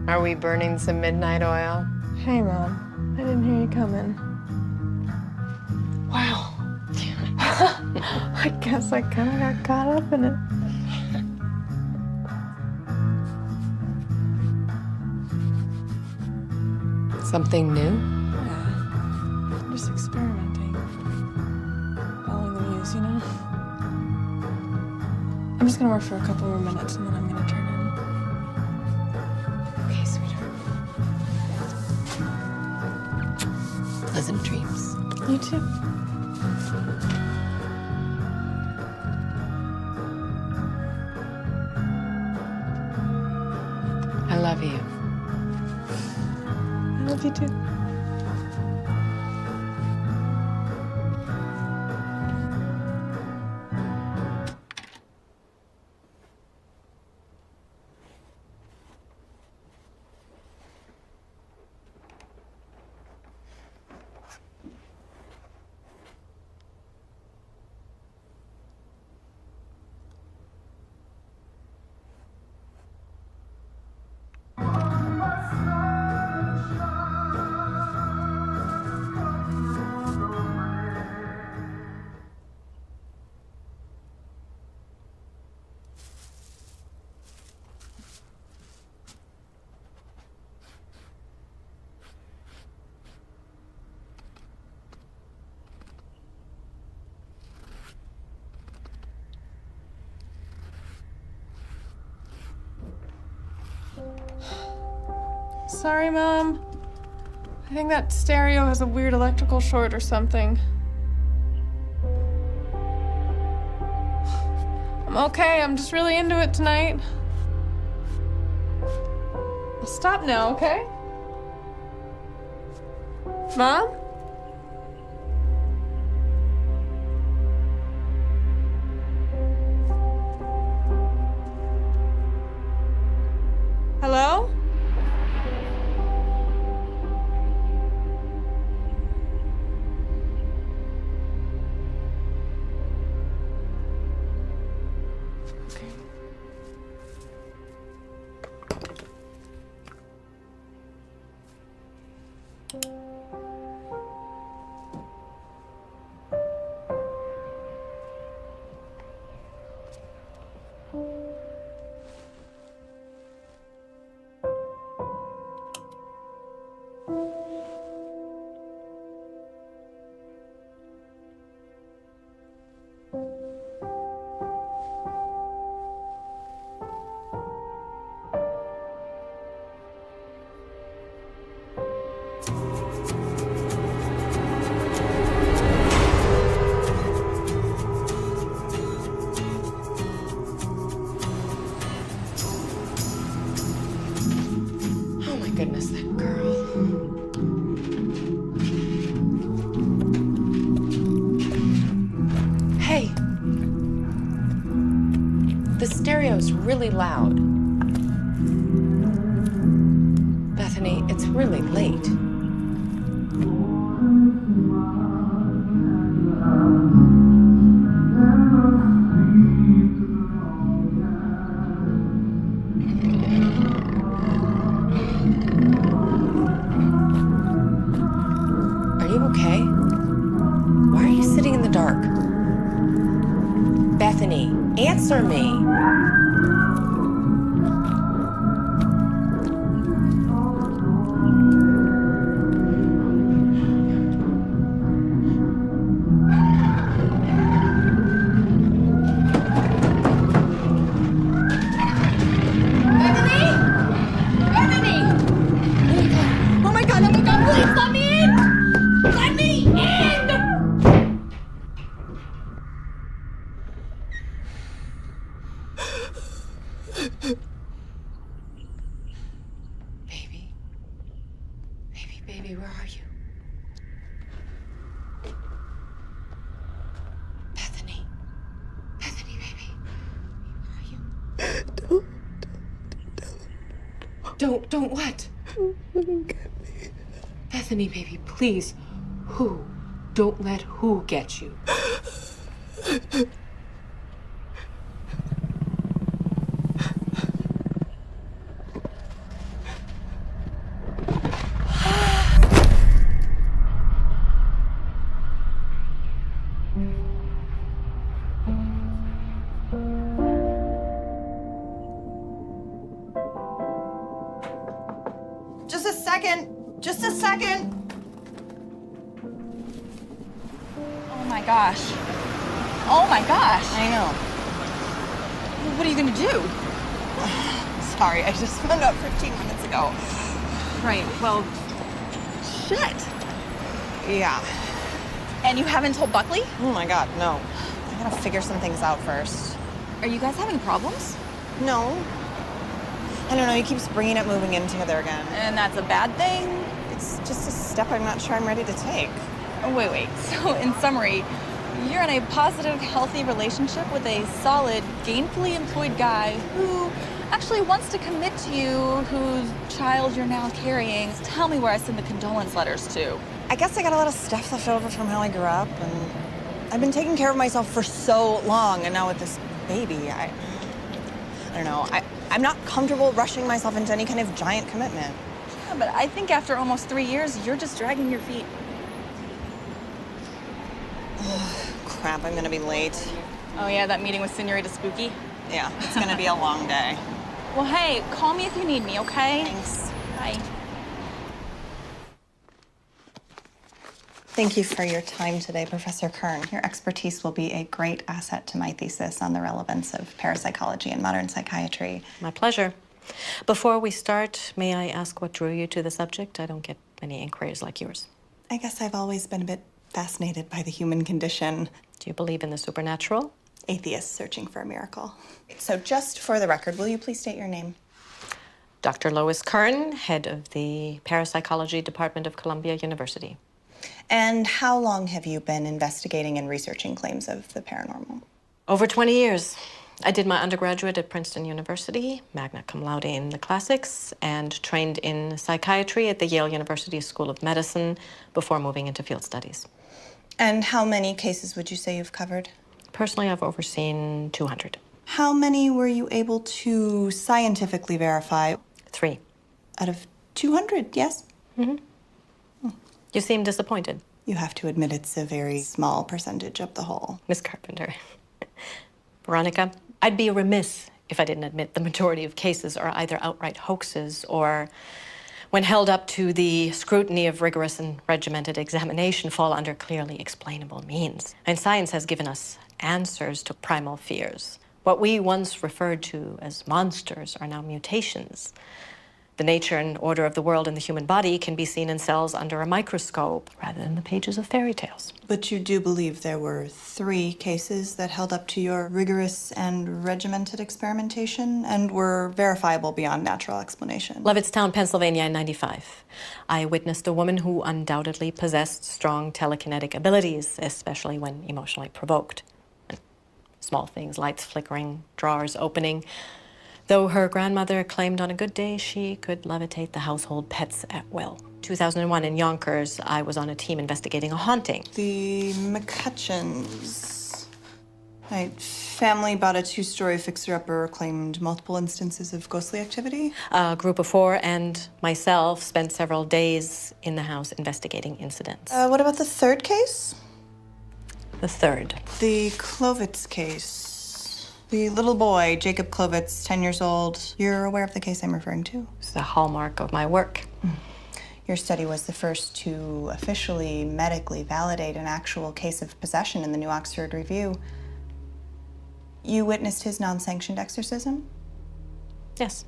Are we burning some midnight oil? Hey, Mom. I didn't hear you coming. Wow. I guess I kind of got caught up in it. Something new? Yeah. I'm just experimenting. Following the muse, you know? I'm just gonna work for a couple more minutes and then I'm gonna turn in. Okay, sweetheart. Pleasant dreams. You too. I love you. I love you too. Sorry, Mom. I think that stereo has a weird electrical short or something. I'm okay, I'm just really into it tonight. I'll stop now, okay? Mom? Hello? The stereo's really loud. Bethany, it's really late. Are you okay? Why are you sitting in the dark? Bethany, answer me. Baby, where are you? Bethany. Bethany, baby. Where are you? Don't what? Don't let him get me. Bethany, baby, please. Who? Don't let who get you. Just a second. Oh my gosh. Oh my gosh. I know. What are you gonna do? Sorry, I just found out 15 minutes ago. Right, well, shit. Yeah. And you haven't told Buckley? Oh my God, no. I gotta figure some things out first. Are you guys having problems? No. I don't know, he keeps bringing up moving in together again. And that's a bad thing? It's just a step I'm not sure I'm ready to take. Oh, wait. So, in summary, you're in a positive, healthy relationship with a solid, gainfully employed guy who actually wants to commit to you, whose child you're now carrying. Tell me where I send the condolence letters to. I guess I got a lot of stuff left over from how I grew up, and I've been taking care of myself for so long, and now with this baby, I don't know. I'm not comfortable rushing myself into any kind of giant commitment. Yeah, but I think after almost 3 years, you're just dragging your feet. Crap, I'm gonna be late. Oh yeah, that meeting with Senorita Spooky? Yeah, it's gonna be a long day. Well, hey, call me if you need me, okay? Thanks. Bye. Thank you for your time today, Professor Kern. Your expertise will be a great asset to my thesis on the relevance of parapsychology and modern psychiatry. My pleasure. Before we start, may I ask what drew you to the subject? I don't get many inquiries like yours. I guess I've always been a bit fascinated by the human condition. Do you believe in the supernatural? Atheists searching for a miracle. So just for the record, will you please state your name? Dr. Lois Kern, head of the Parapsychology Department of Columbia University. And how long have you been investigating and researching claims of the paranormal? Over 20 years. I did my undergraduate at Princeton University, magna cum laude in the classics, and trained in psychiatry at the Yale University School of Medicine before moving into field studies. And how many cases would you say you've covered? Personally, I've overseen 200. How many were you able to scientifically verify? 3. Out of 200, yes? You seem disappointed. You have to admit it's a very small percentage of the whole. Miss Carpenter. Veronica, I'd be remiss if I didn't admit the majority of cases are either outright hoaxes or, when held up to the scrutiny of rigorous and regimented examination, fall under clearly explainable means. And science has given us answers to primal fears. What we once referred to as monsters are now mutations. The nature and order of the world and the human body can be seen in cells under a microscope rather than the pages of fairy tales. But you do believe there were 3 cases that held up to your rigorous and regimented experimentation and were verifiable beyond natural explanation? Levittstown, Pennsylvania in '95. I witnessed a woman who undoubtedly possessed strong telekinetic abilities, especially when emotionally provoked. And small things, lights flickering, drawers opening. Though her grandmother claimed on a good day she could levitate the household pets at will. 2001 in Yonkers, I was on a team investigating a haunting. The McCutcheons. Right. Family bought a two-story fixer-upper, claimed multiple instances of ghostly activity. A group of 4 and myself spent several days in the house investigating incidents. What about the third case? The third. The Klovitz case. The little boy, Jacob Klovitz, 10 years old. You're aware of the case I'm referring to? It's the hallmark of my work. Your study was the first to officially medically validate an actual case of possession in the New Oxford Review. You witnessed his non-sanctioned exorcism? Yes.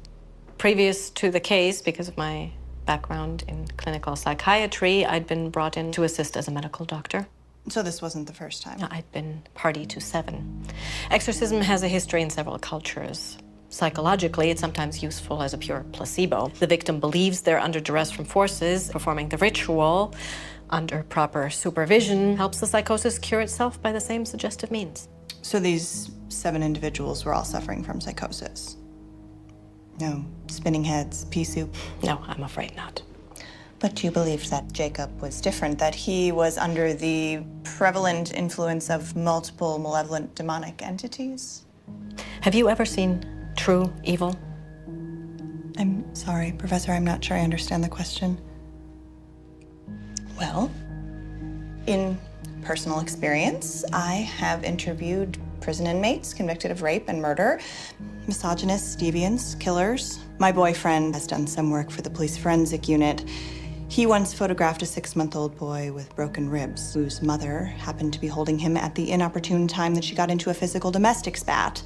Previous to the case, because of my background in clinical psychiatry, I'd been brought in to assist as a medical doctor. So this wasn't the first time? No, I'd been party to 7. Exorcism has a history in several cultures. Psychologically, it's sometimes useful as a pure placebo. The victim believes they're under duress from forces. Performing the ritual under proper supervision helps the psychosis cure itself by the same suggestive means. So these 7 individuals were all suffering from psychosis? No spinning heads, pea soup? No, I'm afraid not. But you believed that Jacob was different, that he was under the prevalent influence of multiple malevolent demonic entities? Have you ever seen True Evil? I'm sorry, Professor, I'm not sure I understand the question. Well, in personal experience, I have interviewed prison inmates convicted of rape and murder, misogynists, deviants, killers. My boyfriend has done some work for the police forensic unit. He once photographed a 6-month-old boy with broken ribs, whose mother happened to be holding him at the inopportune time that she got into a physical domestic spat.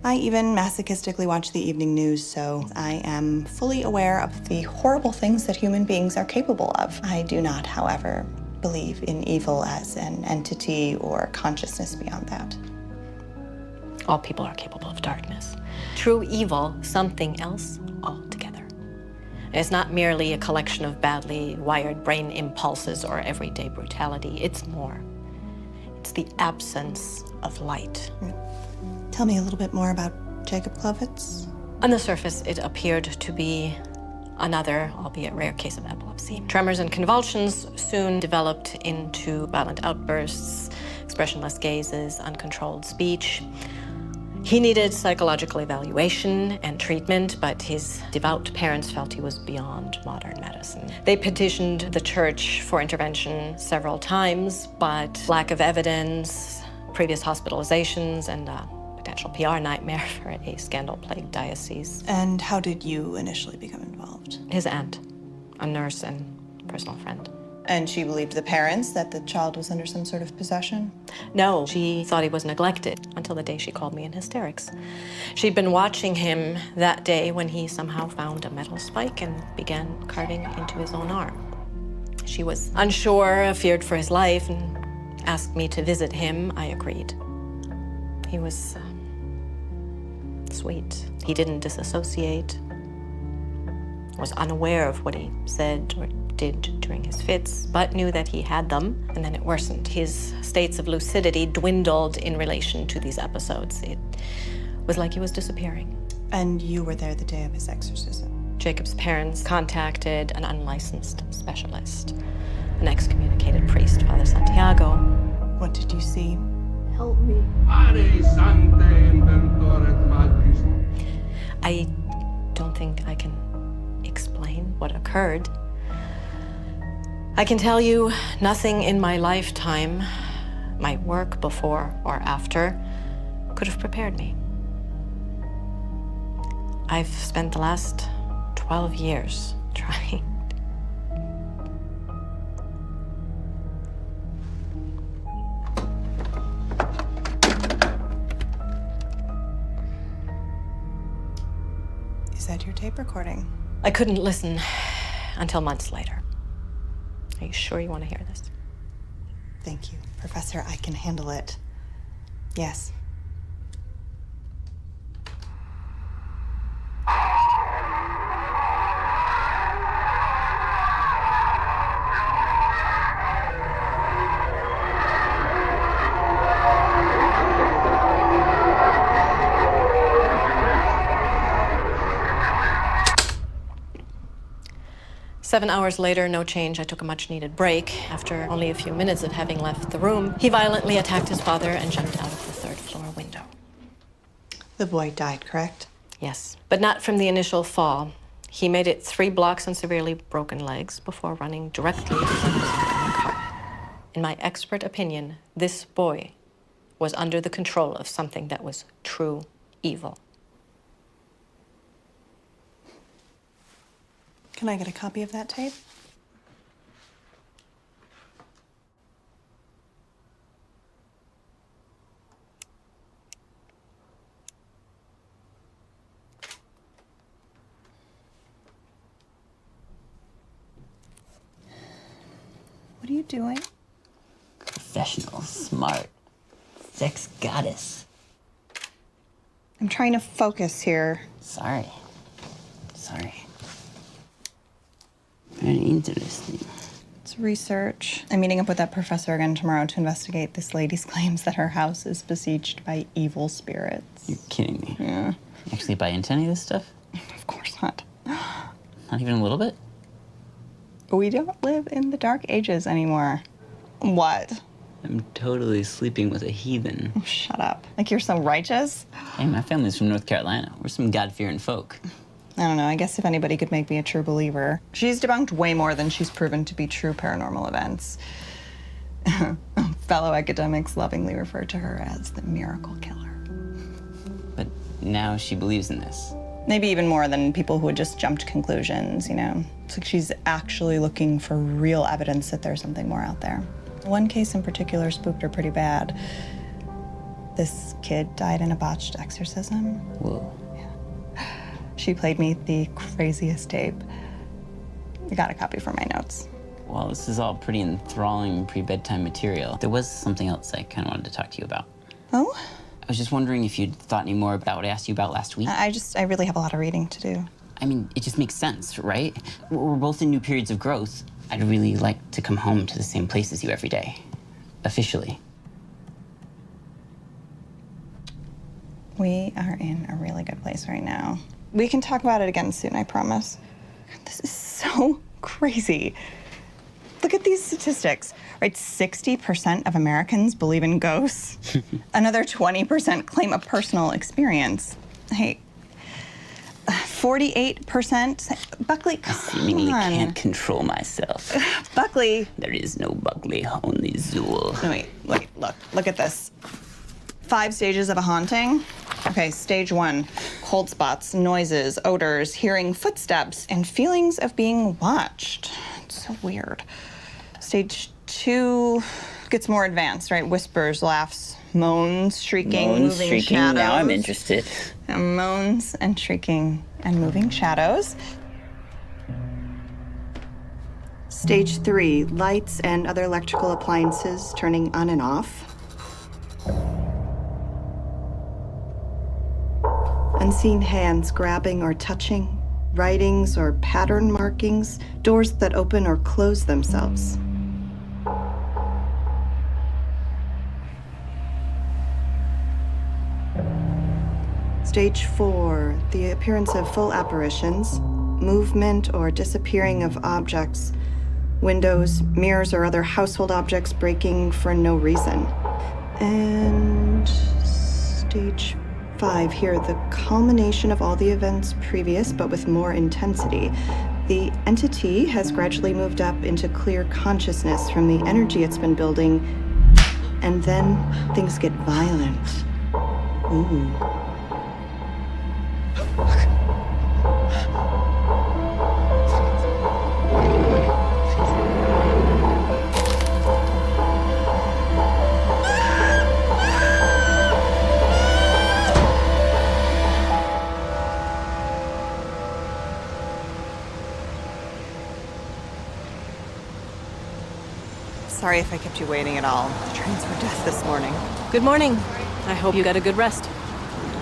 I even masochistically watch the evening news, so I am fully aware of the horrible things that human beings are capable of. I do not, however, believe in evil as an entity or consciousness beyond that. All people are capable of darkness. True evil, something else altogether. It's not merely a collection of badly wired brain impulses or everyday brutality. It's more. It's the absence of light. Tell me a little bit more about Jacob Klovitz. On the surface, it appeared to be another, albeit rare, case of epilepsy. Tremors and convulsions soon developed into violent outbursts, expressionless gazes, uncontrolled speech. He needed psychological evaluation and treatment, but his devout parents felt he was beyond modern medicine. They petitioned the church for intervention several times, but lack of evidence, previous hospitalizations, and a potential PR nightmare for a scandal-plagued diocese. And how did you initially become involved? His aunt, a nurse and personal friend. And she believed the parents that the child was under some sort of possession? No, she thought he was neglected until the day she called me in hysterics. She'd been watching him that day when he somehow found a metal spike and began carving into his own arm. She was unsure, feared for his life, and asked me to visit him. I agreed. He was sweet. He didn't disassociate, was unaware of what he said or did during his fits, but knew that he had them, and then it worsened. His states of lucidity dwindled in relation to these episodes. It was like he was disappearing. And you were there the day of his exorcism? Jacob's parents contacted an unlicensed specialist, an excommunicated priest, Father Santiago. What did you see? Help me. I don't think I can explain what occurred. I can tell you nothing in my lifetime, my work before or after, could have prepared me. I've spent the last 12 years trying. Is that your tape recording? I couldn't listen until months later. Are you sure you want to hear this? Thank you, Professor. I can handle it. Yes. 7 hours later, no change. I took a much-needed break. After only a few minutes of having left the room, he violently attacked his father and jumped out of the third-floor window. The boy died, correct? Yes, but not from the initial fall. He made it 3 blocks on severely broken legs before running directly into the car. In my expert opinion, this boy was under the control of something that was true evil. Can I get a copy of that tape? What are you doing? Professional, smart, sex goddess. I'm trying to focus here. Sorry. Very interesting. It's research. I'm meeting up with that professor again tomorrow to investigate this lady's claims that her house is besieged by evil spirits. You're kidding me. Yeah. You actually buy into any of this stuff? Of course not. Not even a little bit? We don't live in the Dark Ages anymore. What? I'm totally sleeping with a heathen. Oh, shut up. Like you're so righteous? Hey, my family's from North Carolina. We're some God-fearing folk. I don't know. I guess if anybody could make me a true believer. She's debunked way more than she's proven to be true paranormal events. Fellow academics lovingly refer to her as the miracle killer. But now she believes in this. Maybe even more than people who had just jumped to conclusions, you know? It's like she's actually looking for real evidence that there's something more out there. One case in particular spooked her pretty bad. This kid died in a botched exorcism. Whoa. She played me the craziest tape. I got a copy for my notes. Well, this is all pretty enthralling pre-bedtime material. There was something else I kind of wanted to talk to you about. Oh? I was just wondering if you'd thought any more about what I asked you about last week. I really have a lot of reading to do. I mean, it just makes sense, right? We're both in new periods of growth. I'd really like to come home to the same place as you every day. Officially. We are in a really good place right now. We can talk about it again soon, I promise. This is so crazy. Look at these statistics, right? 60% of Americans believe in ghosts. Another 20% claim a personal experience. Hey, 48%. Buckley, come Seemingly on. can't control myself. Buckley. There is no Buckley, only Zool. No, wait, look at this. 5 stages of a haunting. Okay, stage 1, cold spots, noises, odors, hearing footsteps, and feelings of being watched. It's so weird. Stage 2 gets more advanced, right? Whispers, laughs, moans, shrieking, moving shrieking. shadows. Now I'm interested. And moans and shrieking and moving shadows. Stage 3, lights and other electrical appliances turning on and off. Unseen hands grabbing or touching, writings or pattern markings, doors that open or close themselves. Stage 4, the appearance of full apparitions, movement or disappearing of objects, windows, mirrors, or other household objects breaking for no reason. And stage 5 here, the culmination of all the events previous, but with more intensity. The entity has gradually moved up into clear consciousness from the energy it's been building, and then things get violent. Ooh. Sorry if I kept you waiting at all. The trains were death this morning. Good morning. I hope you got a good rest.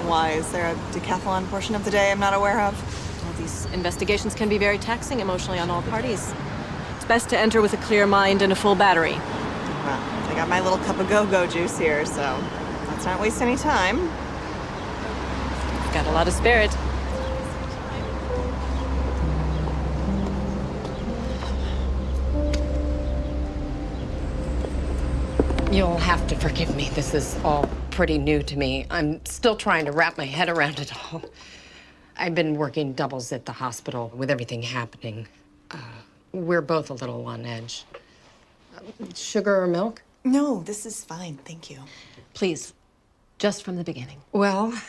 Why? Is there a decathlon portion of the day I'm not aware of? Well, these investigations can be very taxing emotionally on all parties. It's best to enter with a clear mind and a full battery. Well, I got my little cup of go-go juice here, so let's not waste any time. Got a lot of spirit. You'll have to forgive me. This is all pretty new to me. I'm still trying to wrap my head around it all. I've been working doubles at the hospital with everything happening. We're both a little on edge. Sugar or milk? No, this is fine, thank you. Please, just from the beginning. Well,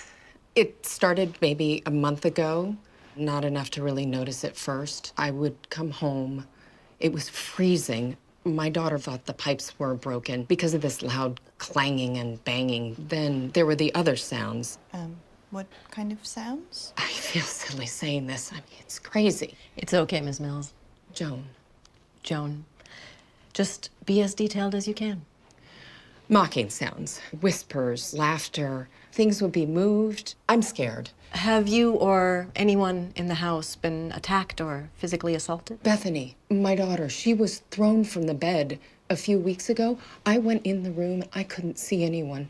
it started maybe a month ago. Not enough to really notice at first. I would come home. It was freezing. My daughter thought the pipes were broken because of this loud clanging and banging. Then there were the other sounds. What kind of sounds? I feel silly saying this. I mean, it's crazy. It's okay, Ms. Mills. Joan. Just be as detailed as you can. Mocking sounds, whispers, laughter. Things would be moved. I'm scared. Have you or anyone in the house been attacked or physically assaulted? Bethany, my daughter, she was thrown from the bed a few weeks ago. I went in the room. I couldn't see anyone,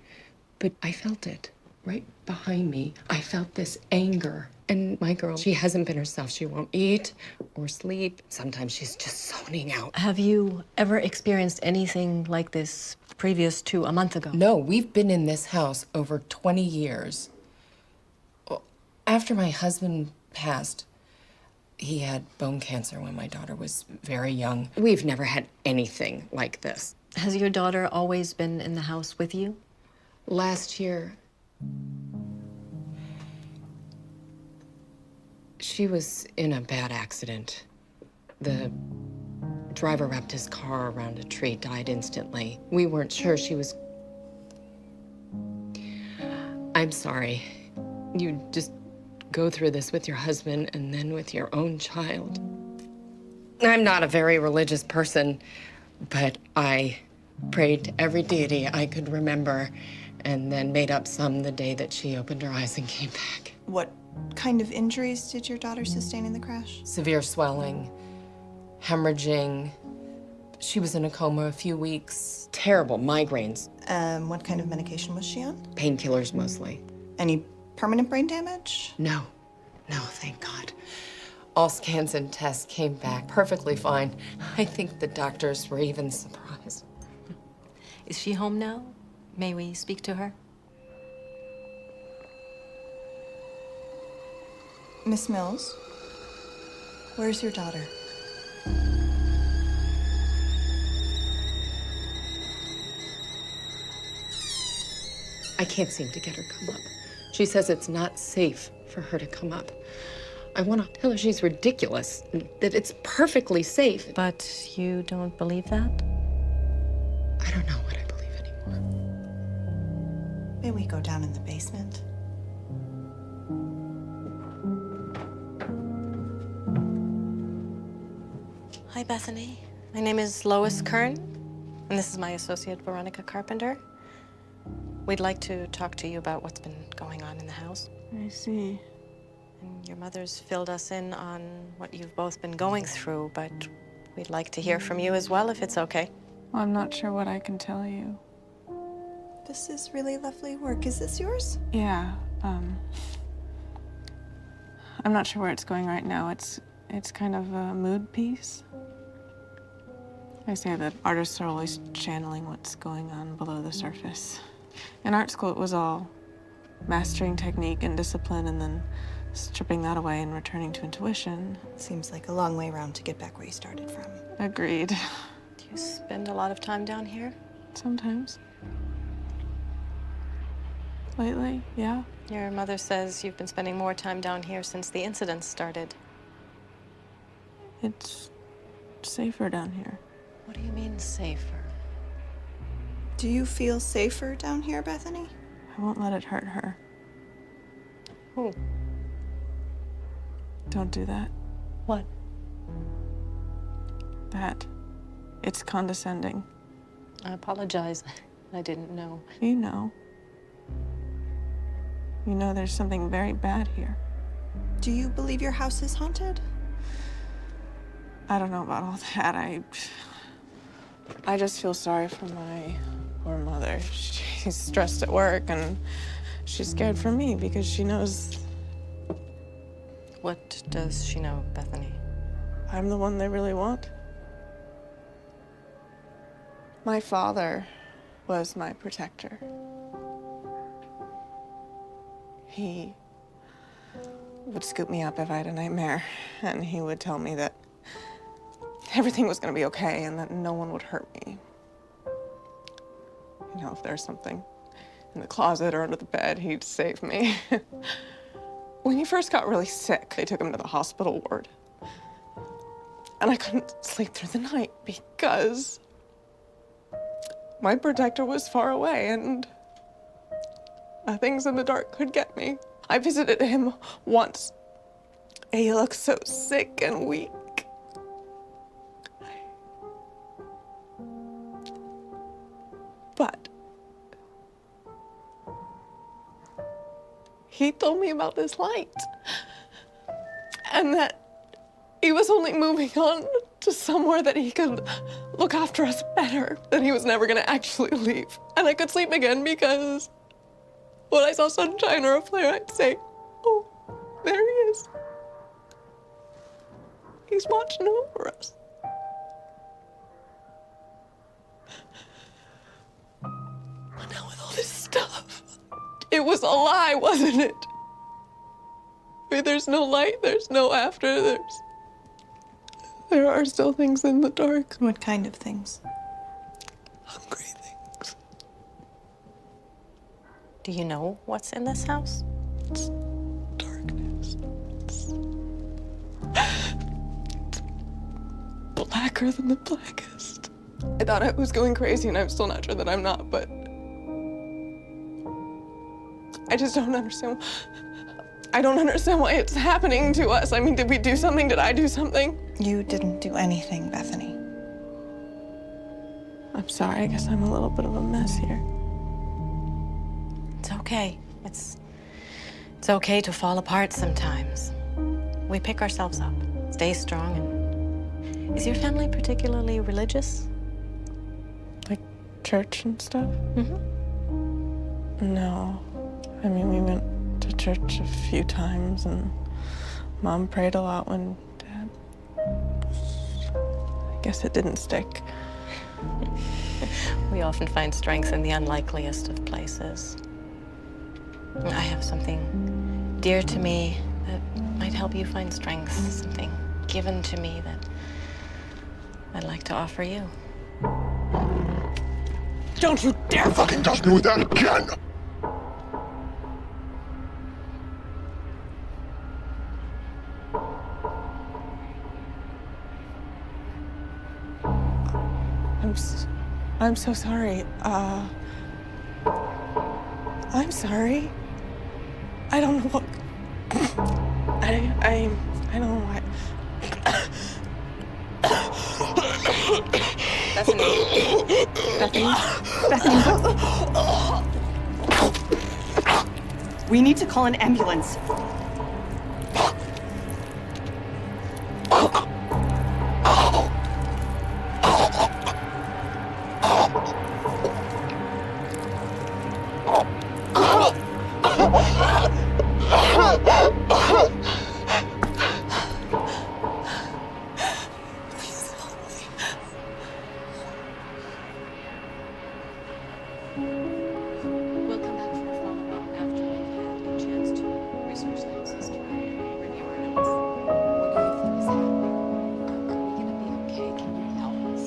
but I felt it right behind me. I felt this anger. And my girl, she hasn't been herself. She won't eat or sleep. Sometimes she's just zoning out. Have you ever experienced anything like this previous to a month ago? No, we've been in this house over 20 years. After my husband passed, he had bone cancer when my daughter was very young. We've never had anything like this. Has your daughter always been in the house with you? Last year, she was in a bad accident. The driver wrapped his car around a tree, died instantly. We weren't sure she was... I'm sorry. You just go through this with your husband and then with your own child. I'm not a very religious person, but I prayed to every deity I could remember and then made up some the day that she opened her eyes and came back. What kind of injuries did your daughter sustain in the crash? Severe swelling, hemorrhaging. She was in a coma a few weeks. Terrible migraines. What kind of medication was she on? Painkillers mostly. Any permanent brain damage? No, thank God. All scans and tests came back perfectly fine. I think the doctors were even surprised. Is she home now? May we speak to her? Miss Mills, where's your daughter? I can't seem to get her come up. She says it's not safe for her to come up. I want to tell her she's ridiculous, that it's perfectly safe. But you don't believe that? I don't know what I believe anymore. May we go down in the basement? Hi, Bethany. My name is Lois Kern, and this is my associate, Veronica Carpenter. We'd like to talk to you about what's been going on in the house. I see. And your mother's filled us in on what you've both been going through, but we'd like to hear from you as well, if it's okay. Well, I'm not sure what I can tell you. This is really lovely work. Is this yours? Yeah, I'm not sure where it's going right now. It's kind of a mood piece. I say that artists are always channeling what's going on below the surface. In art school, it was all mastering technique and discipline and then stripping that away and returning to intuition. Seems like a long way around to get back where you started from. Agreed. Do you spend a lot of time down here? Sometimes. Lately, yeah. Your mother says you've been spending more time down here since the incident started. It's safer down here. What do you mean, safer? Do you feel safer down here, Bethany? I won't let it hurt her. Who? Don't do that. What? That. It's condescending. I apologize. I didn't know. You know. You know there's something very bad here. Do you believe your house is haunted? I don't know about all that. I just feel sorry for my poor mother. She's stressed at work and she's scared for me because she knows What does she know, Bethany? I'm the one they really want. My father was my protector. He would scoop me up if I had a nightmare, and he would tell me that everything was gonna be okay and that no one would hurt me. You know, if there's something in the closet or under the bed, he'd save me. When he first got really sick, they took him to the hospital ward. And I couldn't sleep through the night because my protector was far away and things in the dark could get me. I visited him once. He looked so sick and weak. But he told me about this light and that he was only moving on to somewhere that he could look after us better, that he was never gonna actually leave. And I could sleep again because when I saw sunshine or a flare, I'd say, oh, there he is. He's watching over us. But now with all this stuff, it was a lie, wasn't it? I mean, there's no light, there's no after, there are still things in the dark. What kind of things? Hungry things. Do you know what's in this house? It's darkness. It's blacker than the blackest. I thought I was going crazy, and I'm still not sure that I'm not, but I just don't understand. I don't understand why it's happening to us. I mean, did we do something? Did I do something? You didn't do anything, Bethany. I'm sorry. I guess I'm a little bit of a mess here. It's okay. It's okay to fall apart sometimes. We pick ourselves up, stay strong, and is your family particularly religious? Like church and stuff? Mm-hmm. No. I mean, we went to church a few times, and Mom prayed a lot when Dad... I guess it didn't stick. We often find strength in the unlikeliest of places. I have something dear to me that might help you find strength, something given to me that I'd like to offer you. Don't you dare fucking touch me with that again! I'm so sorry. I'm sorry. I don't know what... I don't know why... Bethany. We need to call an ambulance. We'll come back for a follow-up after we've had a chance to research that system and review our notes. What do you think is happening? Are we gonna be okay? Can you help us?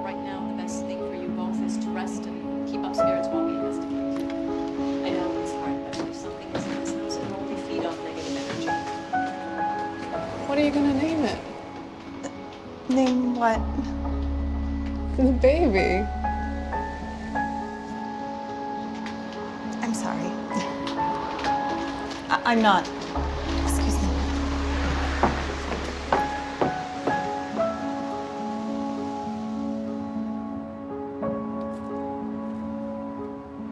Right now, the best thing for you both is to rest and keep up spirits while we investigate. I know it's hard, but if something is in this house, it will only feed off negative energy. What are you gonna name it? Name what? The baby. I'm sorry. I'm not. Excuse me.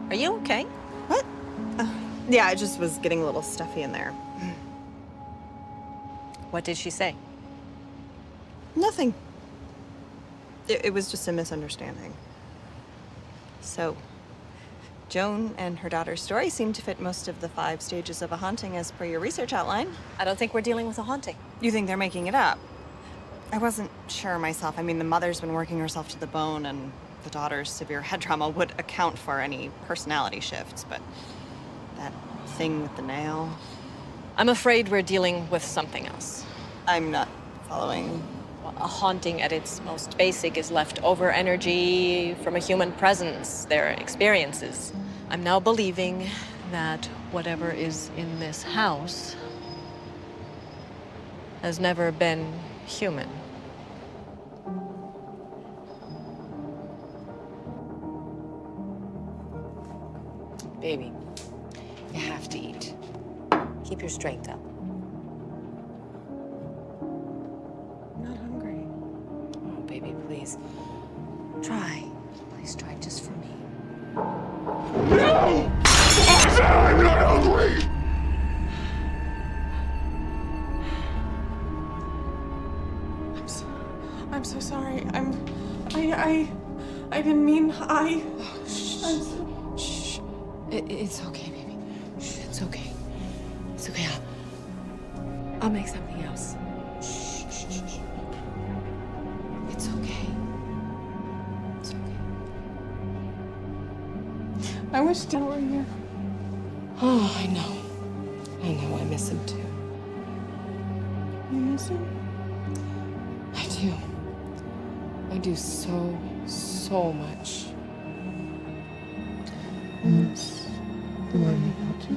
Are you okay? What? Yeah, I just was getting a little stuffy in there. What did she say? Nothing. It was just a misunderstanding. So, Joan and her daughter's story seem to fit most of the 5 stages of a haunting as per your research outline. I don't think we're dealing with a haunting. You think they're making it up? I wasn't sure myself. I mean, the mother's been working herself to the bone, and the daughter's severe head trauma would account for any personality shifts, but that thing with the nail... I'm afraid we're dealing with something else. I'm not following. Well, a haunting at its most basic is leftover energy from a human presence, their experiences. I'm now believing that whatever is in this house has never been human. Baby, you have to eat. Keep your strength up. I'm not hungry. Oh, baby, please. Try. Please try just for me. No! I'm not hungry! I'm so sorry. I didn't mean, Shh. It's okay, baby. Shh, it's okay. It's okay. I'll make something else. Shh, shh, shh, shh. It's okay. It's okay. I wish Dad were here. Oh, I know. I know. I miss him too. You miss him? I do. I do so, so much. Yes. Love you too.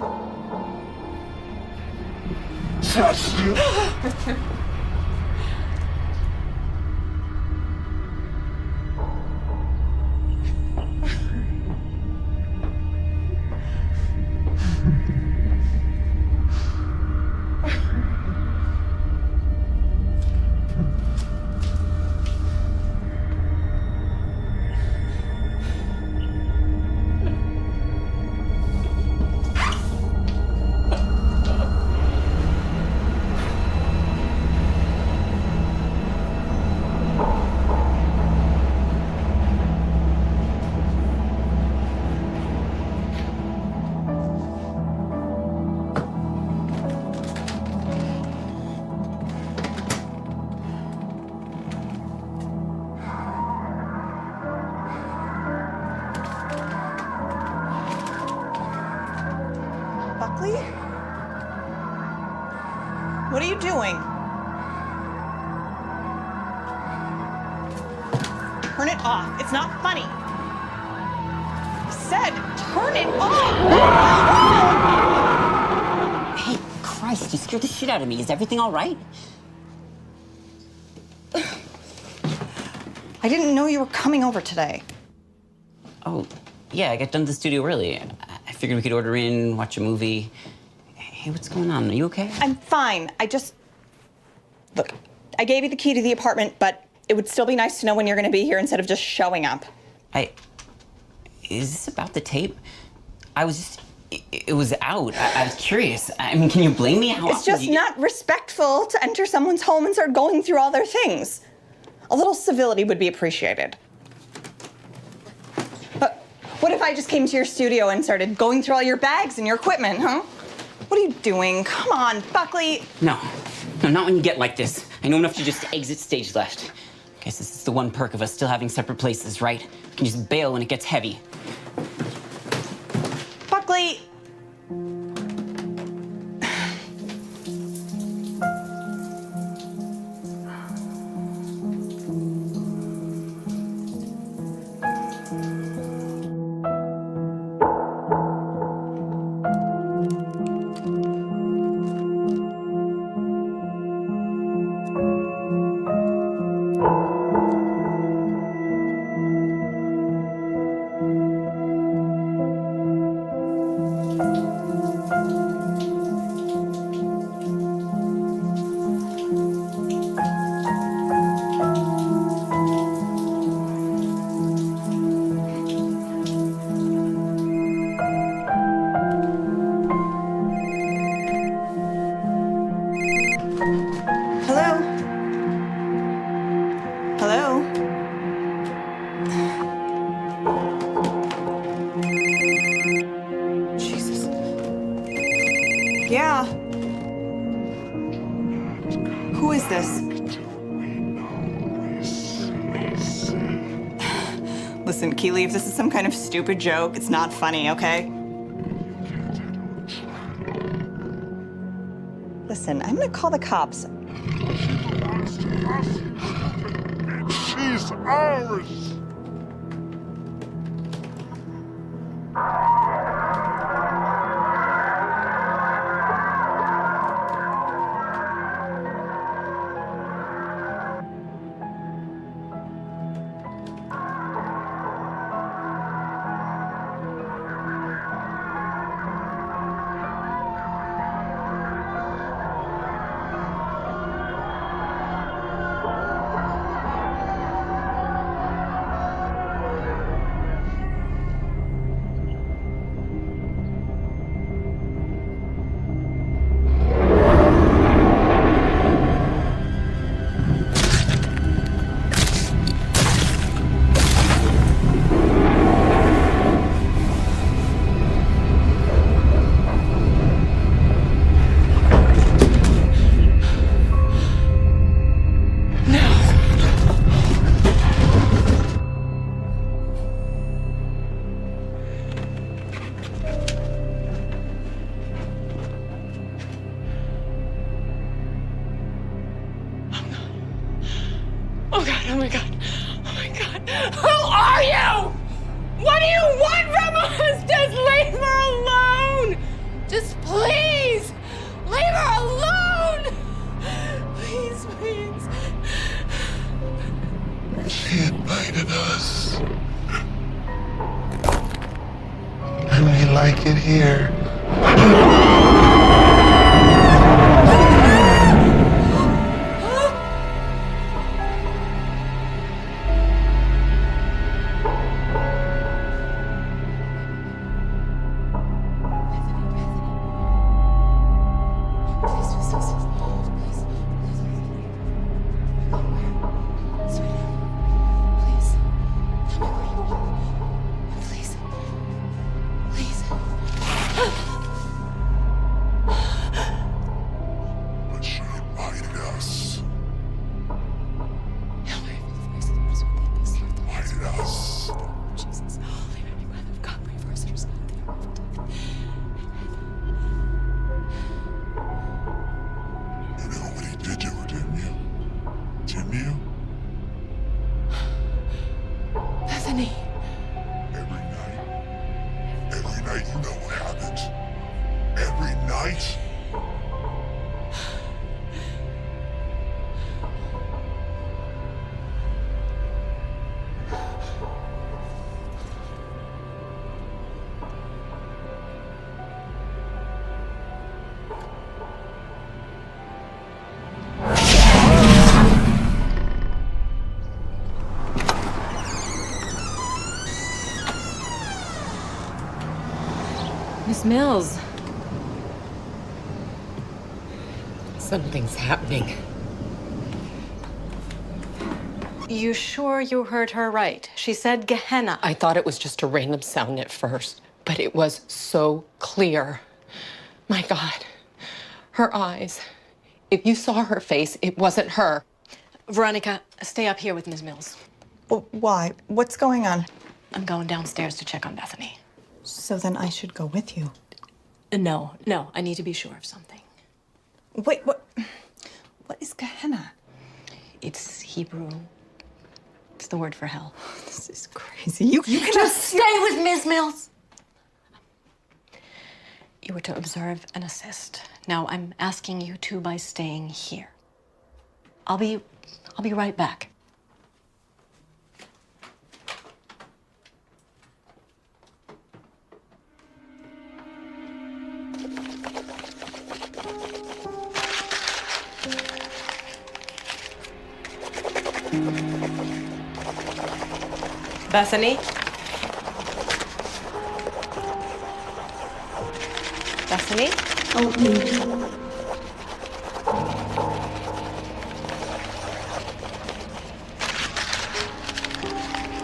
Buckley? What are you doing? Turn it off. It's not funny. I said, turn it off! Hey, Christ, you scared the shit out of me. Is everything all right? I didn't know you were coming over today. Oh, yeah, I got done to the studio early. I figured we could order in, watch a movie. Hey, what's going on? Are you okay? I'm fine. Look, I gave you the key to the apartment, but it would still be nice to know when you're gonna be here instead of just showing up. Is this about the tape? It was out. I was curious. I mean, can you blame me? How It's often just do you... not respectful to enter someone's home and start going through all their things. A little civility would be appreciated. But what if I just came to your studio and started going through all your bags and your equipment, huh? What are you doing? Come on, Buckley. No, not when you get like this. I know enough to just exit stage left. Guess this is the one perk of us still having separate places, right? We can just bail when it gets heavy. Buckley. Yeah. Who is this? Listen, Keely, if this is some kind of stupid joke, it's not funny, okay? Listen, I'm gonna call the cops. She's ours! Oh God, oh my God, oh my God. Who are you? What do you want from us? Just leave her alone. Just please, leave her alone. Please, please. She invited us. And we like it here. But she invited us. Invited us. Jesus, holy baby breath of God, pray for us sinners now and at the hour of our death. You know what he did to her, didn't you? Didn't you? Bethany. Every night, you know what happened. Every night. Miss Mills. Something's happening. You sure you heard her right? She said Gehenna. I thought it was just a random sound at first, but it was so clear. My God, her eyes. If you saw her face, it wasn't her. Veronica, stay up here with Ms. Mills. Why? What's going on? I'm going downstairs to check on Bethany. So then I should go with you. No, I need to be sure of something. Wait, what is Gehenna? It's Hebrew. It's the word for hell. This is crazy. You can Just stay with Ms. Mills. You were to observe and assist. Now I'm asking you to by staying here. I'll be right back. Bethany? Bethany? Help me.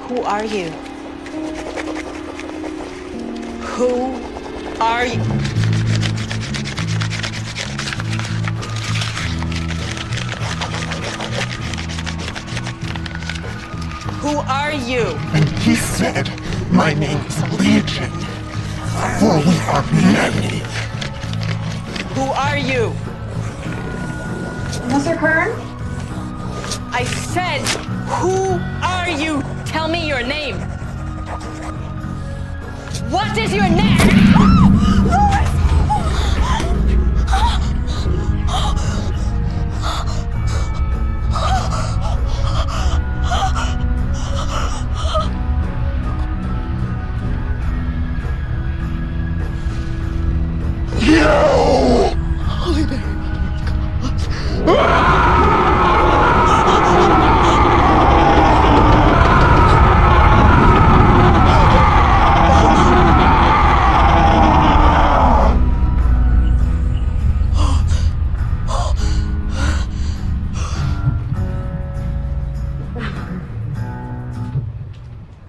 Who are you? Who are you? Who are you? He said, my name is Legion, for we are many. Who are you? Mr. Kern? I said, who are you? Tell me your name. What is your name? Holy Mary,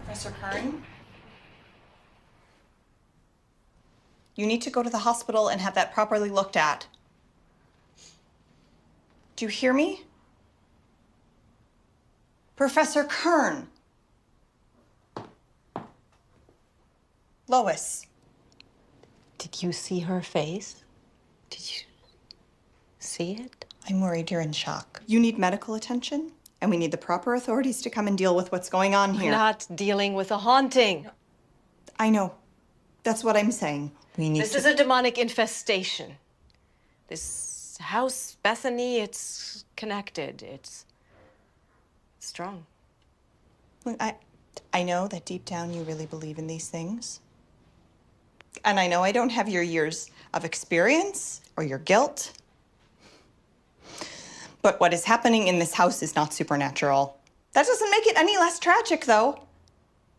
Professor Kern? You need to go to the hospital and have that properly looked at. Do you hear me? Professor Kern. Lois. Did you see her face? Did you see it? I'm worried you're in shock. You need medical attention, and we need the proper authorities to come and deal with what's going on here. We're not dealing with a haunting. I know. That's what I'm saying. We need This is a demonic infestation. This house, Bethany, it's connected. It's strong. Look, I know that deep down you really believe in these things. And I know I don't have your years of experience or your guilt. But what is happening in this house is not supernatural. That doesn't make it any less tragic, though.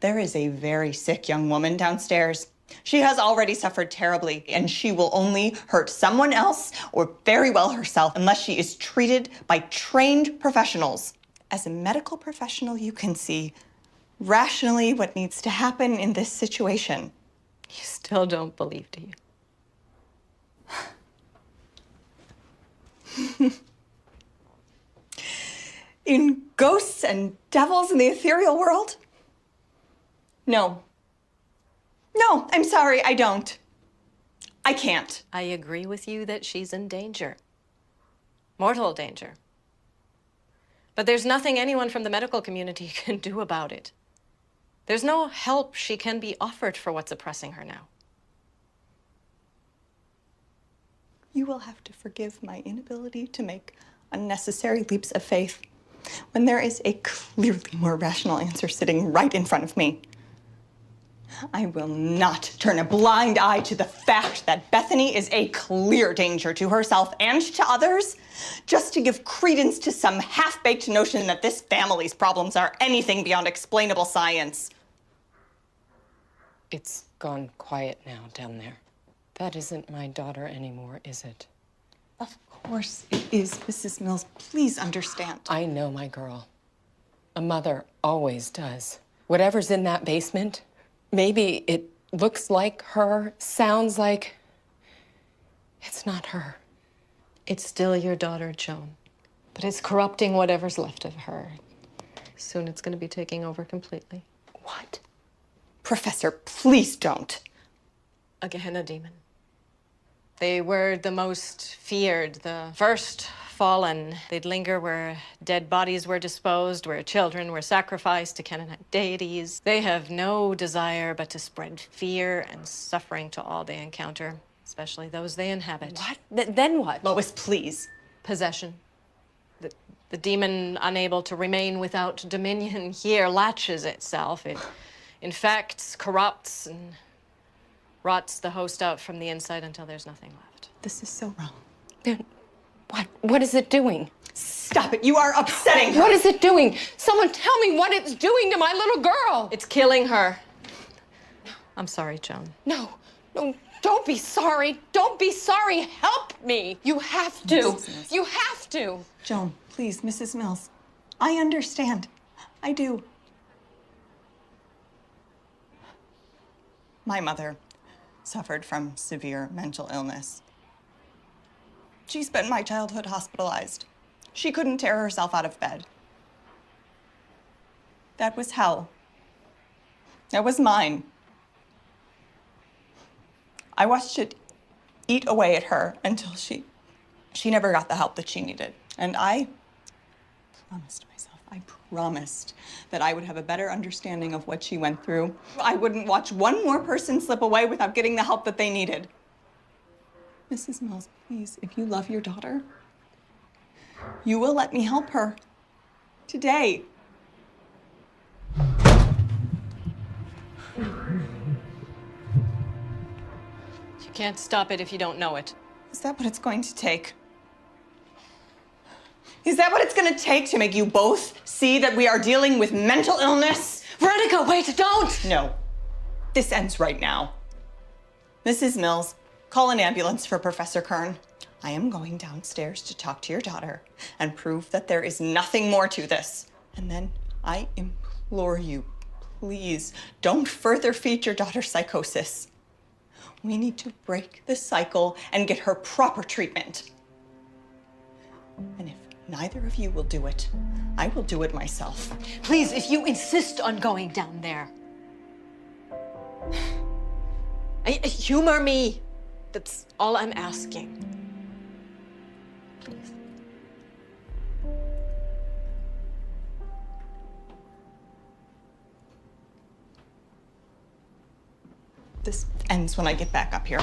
There is a very sick young woman downstairs. She has already suffered terribly, and she will only hurt someone else or very well herself unless she is treated by trained professionals. As a medical professional, you can see rationally what needs to happen in this situation. You still don't believe, do you? In ghosts and devils in the ethereal world? No. No, I'm sorry, I don't. I can't. I agree with you that she's in danger. Mortal danger. But there's nothing anyone from the medical community can do about it. There's no help she can be offered for what's oppressing her now. You will have to forgive my inability to make unnecessary leaps of faith when there is a clearly more rational answer sitting right in front of me. I will not turn a blind eye to the fact that Bethany is a clear danger to herself and to others, just to give credence to some half-baked notion that this family's problems are anything beyond explainable science. It's gone quiet now down there. That isn't my daughter anymore, is it? Of course it is, Mrs. Mills. Please understand. I know my girl. A mother always does. Whatever's in that basement, maybe it looks like her, sounds like... It's not her. It's still your daughter, Joan. But it's corrupting whatever's left of her. Soon it's going to be taking over completely. What? Professor, please don't. A Gehenna demon. They were the most feared, the first fallen. They'd linger where dead bodies were disposed, where children were sacrificed to Canaanite deities. They have no desire but to spread fear and suffering to all they encounter, especially those they inhabit. What? Then what? Lois, please. Possession. The demon, unable to remain without dominion here, latches itself. It infects, corrupts, and rots the host out from the inside until there's nothing left. This is so wrong. Then what is it doing? Stop it. You are upsetting her. What is it doing? Someone tell me what it's doing to my little girl. It's killing her. I'm sorry, Joan. No, don't be sorry. Don't be sorry. Help me. You have to. You have to. Joan, please, Mrs. Mills. I understand. I do. My mother suffered from severe mental illness. She spent my childhood hospitalized. She couldn't tear herself out of bed. That was hell. It was mine. I watched it eat away at her until she never got the help that she needed. And I promised that I would have a better understanding of what she went through. I wouldn't watch one more person slip away without getting the help that they needed. Mrs. Mills, please, if you love your daughter, you will let me help her today. You can't stop it if you don't know it. Is that what it's going to take? Is that what it's going to take to make you both see that we are dealing with mental illness? Veronica, wait, don't! No. This ends right now. Mrs. Mills, call an ambulance for Professor Kern. I am going downstairs to talk to your daughter and prove that there is nothing more to this. And then I implore you, please, don't further feed your daughter's psychosis. We need to break the cycle and get her proper treatment. And if neither of you will do it, I will do it myself. Please, if you insist on going down there. Humor me. That's all I'm asking. Please. This ends when I get back up here.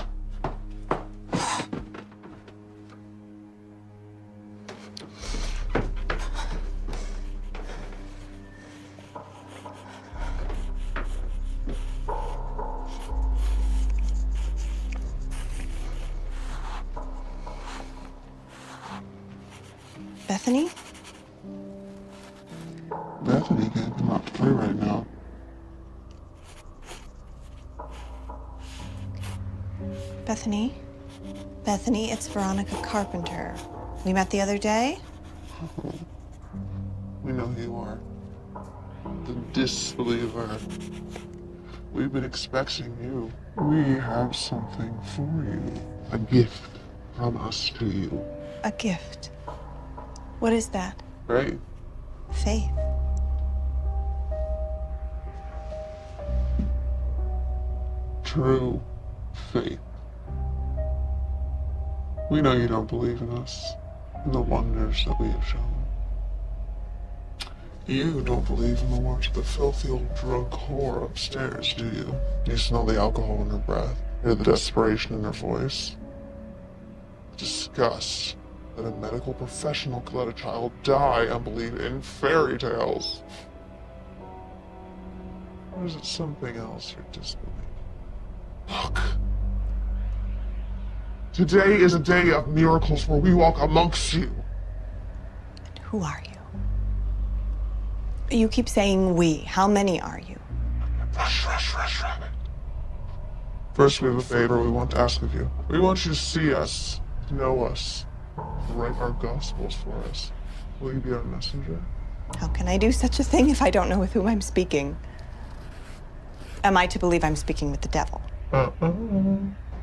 Bethany? Bethany can't come out to play right now. Bethany? Bethany, it's Veronica Carpenter. We met the other day? Oh, we know who you are. The disbeliever. We've been expecting you. We have something for you. A gift from us to you. A gift. What is that? Right? Faith. True faith. We know you don't believe in us and the wonders that we have shown. You don't believe in the works of the filthy old drug whore upstairs, do you? You smell the alcohol in her breath, hear the desperation in her voice. Disgust that a medical professional could let a child die and believe in fairy tales. Or is it something else you're disbelieving? Look. Today is a day of miracles where we walk amongst you. And who are you? You keep saying we. How many are you? Rush, rabbit. First, we have a favor we want to ask of you. We want you to see us, to know us, to write our gospels for us. Will you be our messenger? How can I do such a thing if I don't know with whom I'm speaking? Am I to believe I'm speaking with the devil?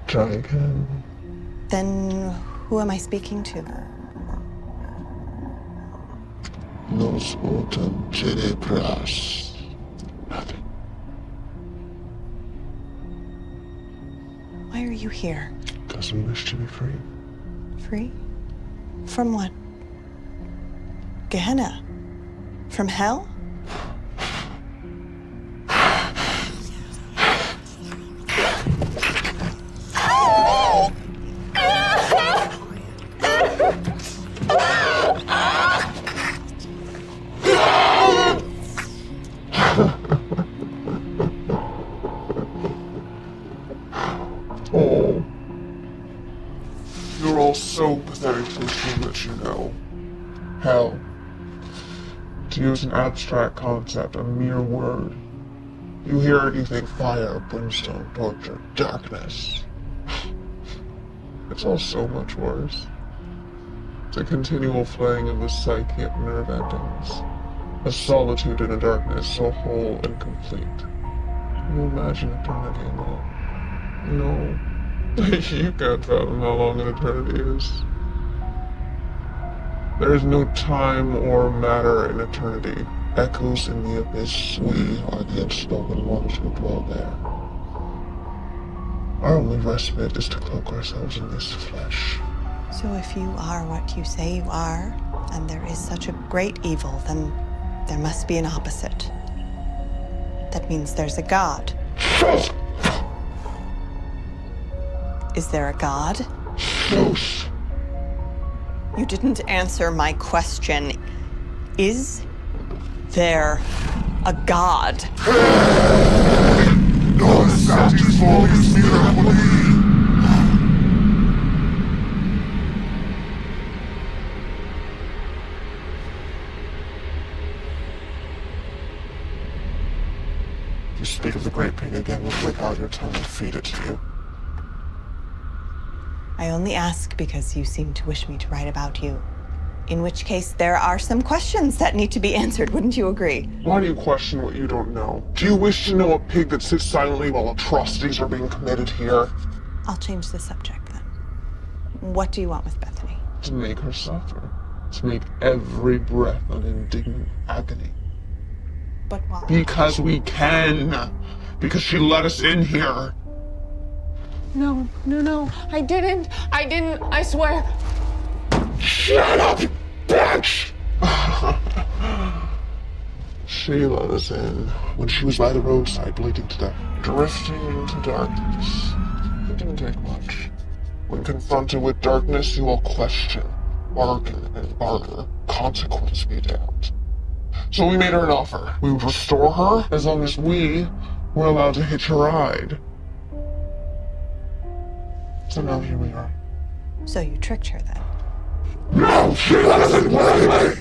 Try again. Then who am I speaking to? Nos autem celebras. Nothing. Why are you here? Because we wish to be free. Free? From what? Gehenna? From hell? Oh. You're all so pathetic to assume that you know. Hell. To use an abstract concept, a mere word. You hear it, you think fire, brimstone, torture, darkness. It's all so much worse. It's a continual flaying of the psyche at nerve endings. A solitude in a darkness so whole and complete. Can you imagine eternity alone? No. You can't fathom how long an eternity is. There is no time or matter in eternity. echoes in the abyss. We are the unspoken ones who dwell there. Our only respite is to cloak ourselves in this flesh. So if you are what you say you are, and there is such a great evil, then there must be an opposite. That means there's a god. Is there a god? Close. You didn't answer my question. Is there a god? Non satisfies miracoli. You speak of the great pain again, will flick out your tongue and feed it to you. I only ask because you seem to wish me to write about you. In which case, there are some questions that need to be answered, wouldn't you agree? Why do you question what you don't know? Do you wish to know a pig that sits silently while atrocities are being committed here? I'll change the subject then. What do you want with Bethany? To make her suffer. To make every breath an indignant agony. But why? Because we can. Because she let us in here. No, I didn't, I swear. Shut up, you bitch! She let us in when she was by the roadside bleeding to death, drifting into darkness. It didn't take much. When confronted with darkness, you will question, bargain, and barter. Consequence be damned. So we made her an offer. We would restore her as long as we were allowed to hitch a ride. So now here we are. So you tricked her then? No, she let us in willingly!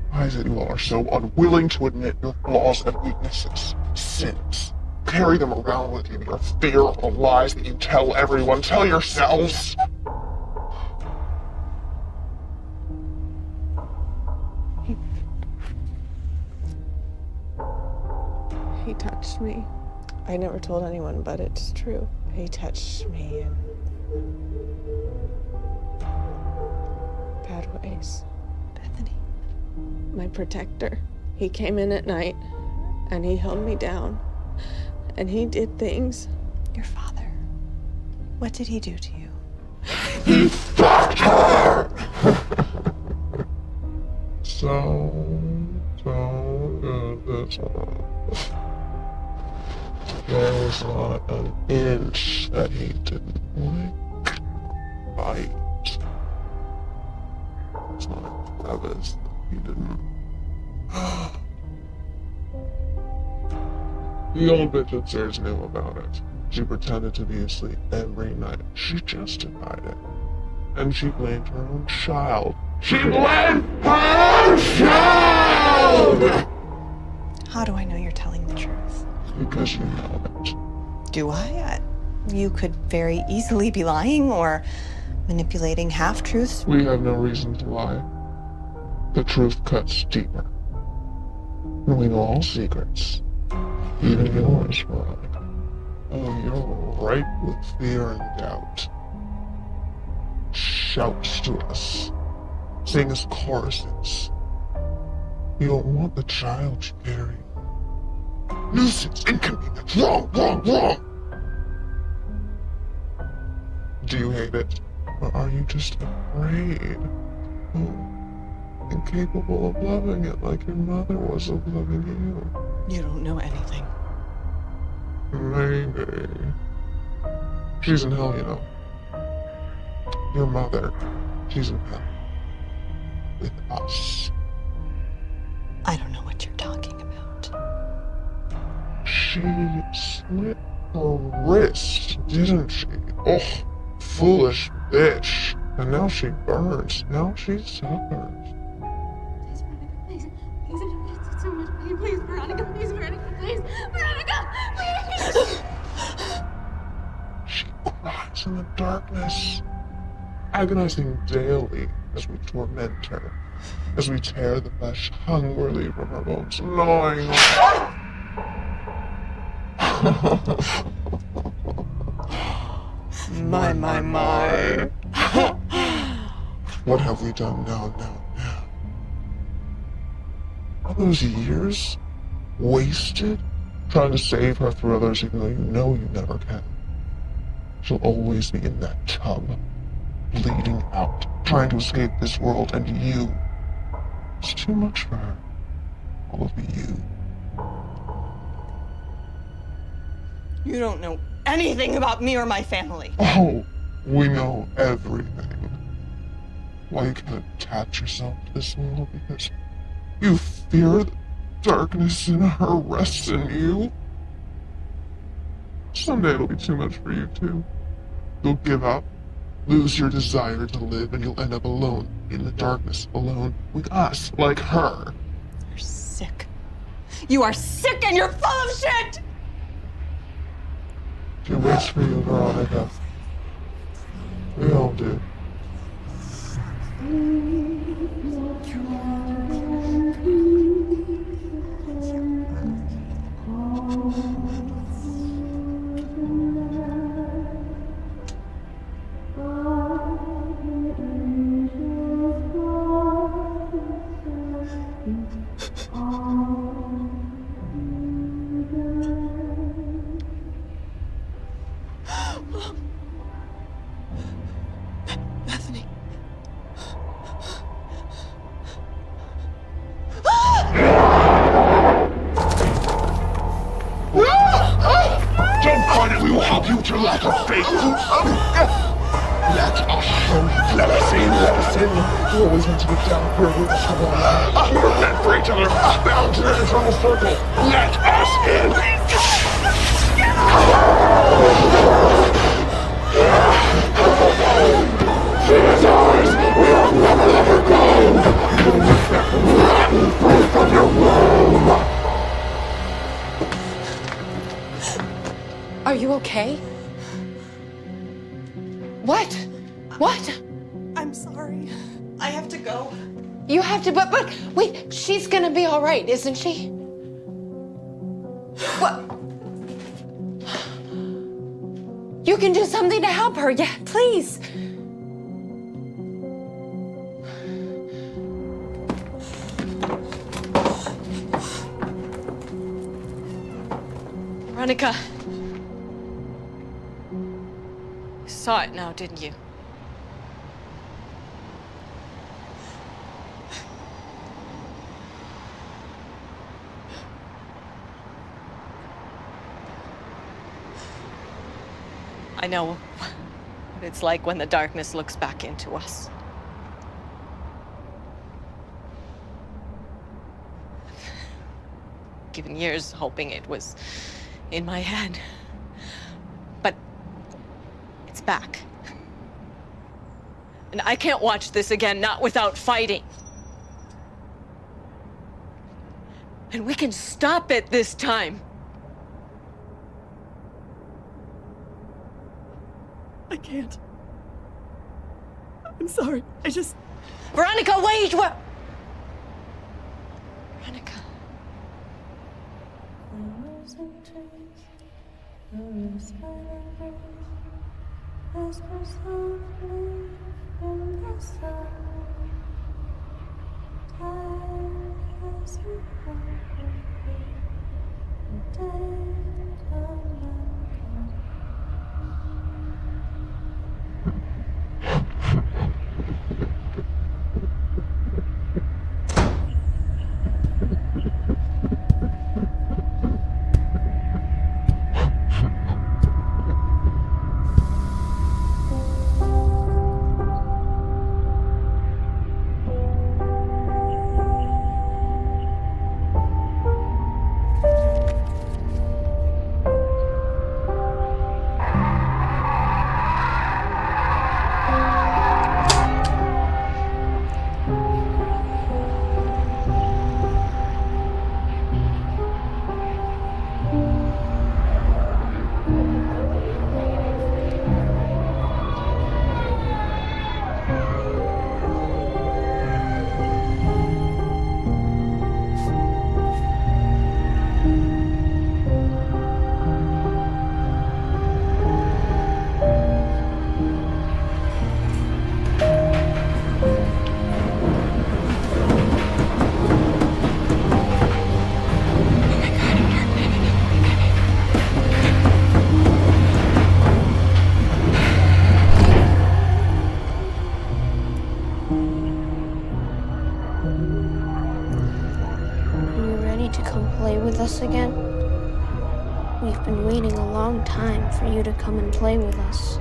Why is it you all are so unwilling to admit your flaws and weaknesses, sins? Carry them around with you, your fear of the lies that you tell everyone. Tell yourselves! He touched me. I never told anyone, but it's true. He touched me in bad ways. Bethany. My protector. He came in at night and he held me down and he did things. Your father. What did he do to you? He fucked her! So good this one. There was not an inch that he didn't lick, bite. It's not a crevice that he didn't. The old bitch upstairs knew about it. She pretended to be asleep every night. She justified it. And she blamed her own child. She blamed her own child! How do I know you're telling the truth? Because you know it. Do I? You could very easily be lying or manipulating half-truths. We have no reason to lie. The truth cuts deeper. And we know all secrets. Even yours, Veronica. Oh, you're ripe with fear and doubt. Shouts to us. Sings choruses. You don't want the child you carry. Nuisance, inconvenience, wrong. Do you hate it? Or are you just afraid? Oh, incapable of loving it like your mother was of loving you. You don't know anything. Maybe. She's in hell, you know. Your mother, she's in hell. With us. I don't know what you're talking about. She slit her wrist, didn't she? Oh, foolish bitch. And now she burns. Now she suffers. Please, Veronica, please. It's so much pain. Please, Veronica, please, Veronica, please. Veronica, please. She cries in the darkness, agonizing daily as we torment her, as we tear the flesh hungrily from her bones, gnawing on My. What have we done now? All those years wasted trying to save her through others, even though you know you never can. She'll always be in that tub, bleeding out, trying to escape this world, and you. It's too much for her. All of you. You don't know anything about me or my family. Oh, we know everything. Why you can't attach yourself to this world? Because you fear the darkness and her rests in you. Someday it'll be too much for you too. You'll give up, lose your desire to live, and you'll end up alone in the darkness, alone with us, like her. You're sick. You are sick and you're full of shit! She waits for you, Veronica. We all do. Bethany. Don't fight it, we will help you with your lack of faith. Let us in, let us in. You always want to get down here with us. We're meant for each other, bound to an eternal circle. Let us in. She is ours. We will never let her go. Run free from your womb. Are you okay? What? What? I'm sorry. I have to go. You have to, but wait, she's gonna be all right, isn't she? What? You can do something to help her, yeah, please. Veronica. You saw it now, didn't you? I know what it's like when the darkness looks back into us. Given years hoping it was in my head. But it's back. And I can't watch this again, not without fighting. And we can stop it this time. I can't. I'm sorry. I just... Veronica, wait! What? Veronica. us again? We've been waiting a long time for you to come and play with us.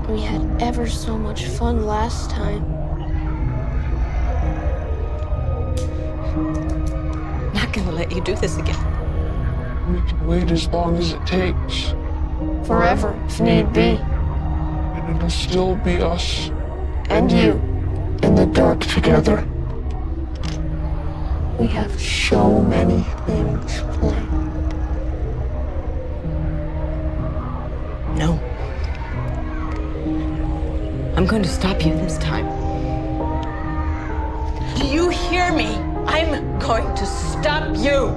We had ever so much fun last time. Not gonna let you do this again. We can wait as long as it takes. Forever, if need be. And it'll still be us. And you. In the dark together. We have so many things planned. No. I'm going to stop you this time. Do you hear me? I'm going to stop you.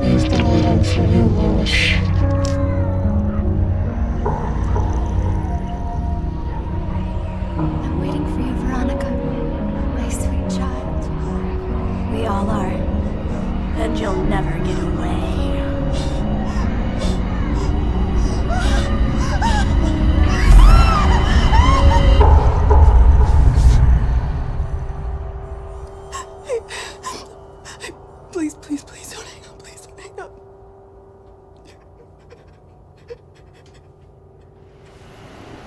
Leave the light on for you, Lois. I'm waiting for you, Veronica. My sweet child. We all are. And you'll never get away. Please, please, please don't hang up. Please don't hang up.